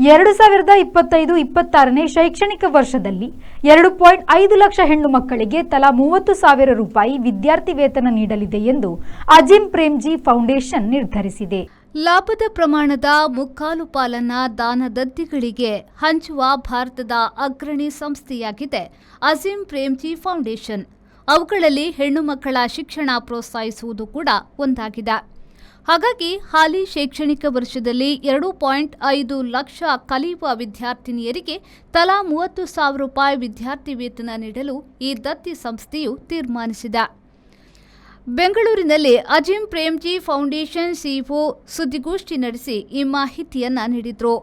2025-26ನೇ ಶೈಕ್ಷಣಿಕ ವರ್ಷದಲ್ಲಿ 2.5 ಲಕ್ಷ ಹೆಣ್ಣು ಮಕ್ಕಳಿಗೆ ತಲಾ 30,000 ರೂಪಾಯಿ ವಿದ್ಯಾರ್ಥಿ ವೇತನ ನೀಡಲಿದೆ ಎಂದು ಅಜಿಂ ಪ್ರೇಮ್ಜಿ ಫೌಂಡೇಶನ್ ನಿರ್ಧರಿಸಿದೆ. ಲಾಭದ ಪ್ರಮಾಣದ ಮುಕ್ಕಾಲು ಪಾಲನ್ನ ದಾನದತ್ತಿಗಳಿಗೆ ಹಂಚುವ ಭಾರತದ ಅಗ್ರಣಿ ಸಂಸ್ಥೆಯಾಗಿದೆ ಅಜಿಂ ಪ್ರೇಮ್ಜಿ ಫೌಂಡೇಶನ್. ಅವುಗಳಲ್ಲಿ ಹೆಣ್ಣು ಮಕ್ಕಳ ಶಿಕ್ಷಣ ಪ್ರೋತ್ಸಾಹಿಸುವುದು ಕೂಡ ಒಂದಾಗಿದೆ. ಹಾಗಾಗಿ ಹಾಲಿ ಶೈಕ್ಷಣಿಕ ವರ್ಷದಲ್ಲಿ 2.5 ಲಕ್ಷ ಕಲಿಯುವ ವಿದ್ಯಾರ್ಥಿನಿಯರಿಗೆ ತಲಾ 30,000 ರೂಪಾಯಿ ವಿದ್ಯಾರ್ಥಿ ವೇತನ ನೀಡಲು ಈ ದತ್ತಿ ಸಂಸ್ಥೆಯು ತೀರ್ಮಾನಿಸಿದೆ. ಬೆಂಗಳೂರಿನಲ್ಲಿ ಅಜಿಂ ಪ್ರೇಮ್ಜಿ ಫೌಂಡೇಶನ್ ಸಿಇಒ ಸುದ್ದಿಗೋಷ್ಠಿ ನಡೆಸಿ ಈ ಮಾಹಿತಿಯನ್ನ ನೀಡಿದರು.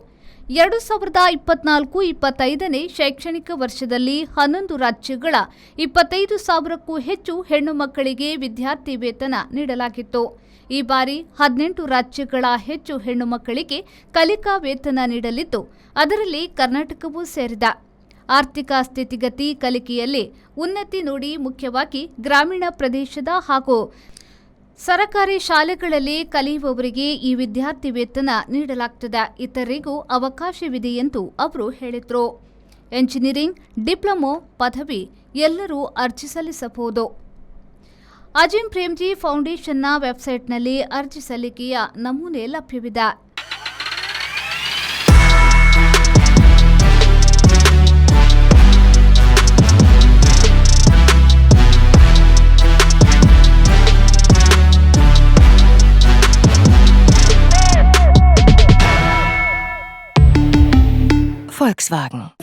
2024-25ನೇ ಶೈಕ್ಷಣಿಕ ವರ್ಷದಲ್ಲಿ 11 ರಾಜ್ಯಗಳ 25,000ಕ್ಕೂ ಹೆಚ್ಚು ಹೆಣ್ಣು ಮಕ್ಕಳಿಗೆ ವಿದ್ಯಾರ್ಥಿ ವೇತನ ನೀಡಲಾಗಿತ್ತು. ಈ ಬಾರಿ 18 ರಾಜ್ಯಗಳ ಹೆಚ್ಚು ಹೆಣ್ಣು ಮಕ್ಕಳಿಗೆ ಕಲಿಕಾ ವೇತನ ನೀಡಲಿದ್ದು, ಅದರಲ್ಲಿ ಕರ್ನಾಟಕವೂ ಸೇರಿದೆ. ಆರ್ಥಿಕ ಸ್ಥಿತಿಗತಿ ಕಲಿಕೆಯಲ್ಲಿ ಉನ್ನತಿ ನೋಡಿ ಮುಖ್ಯವಾಗಿ ಗ್ರಾಮೀಣ ಪ್ರದೇಶದ ಹಾಗೂ ಸರಕಾರಿ ಶಾಲೆಗಳಲ್ಲಿ ಕಲಿಯುವವರಿಗೆ ಈ ವಿದ್ಯಾರ್ಥಿ ವೇತನ ನೀಡಲಾಗುತ್ತದೆ. ಇತರರಿಗೂ ಅವಕಾಶವಿದೆ ಎಂದು ಅವರು ಹೇಳಿದರು. ಎಂಜಿನಿಯರಿಂಗ್, ಡಿಪ್ಲೊಮೊ, ಪದವಿ ಎಲ್ಲರೂ ಅರ್ಜಿ ಸಲ್ಲಿಸಬಹುದು. ಅಜಿಂ ಪ್ರೇಮ್ಜಿ ಫೌಂಡೇಶನ್ನ ವೆಬ್ಸೈಟ್ನಲ್ಲಿ ಅರ್ಜಿ ಸಲ್ಲಿಕೆಯ ನಮೂನೆ ಲಭ್ಯವಿದೆ.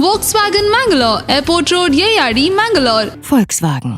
Volkswagen Mangalore, Airport Road, Yeyadi, Mangalore. Volkswagen.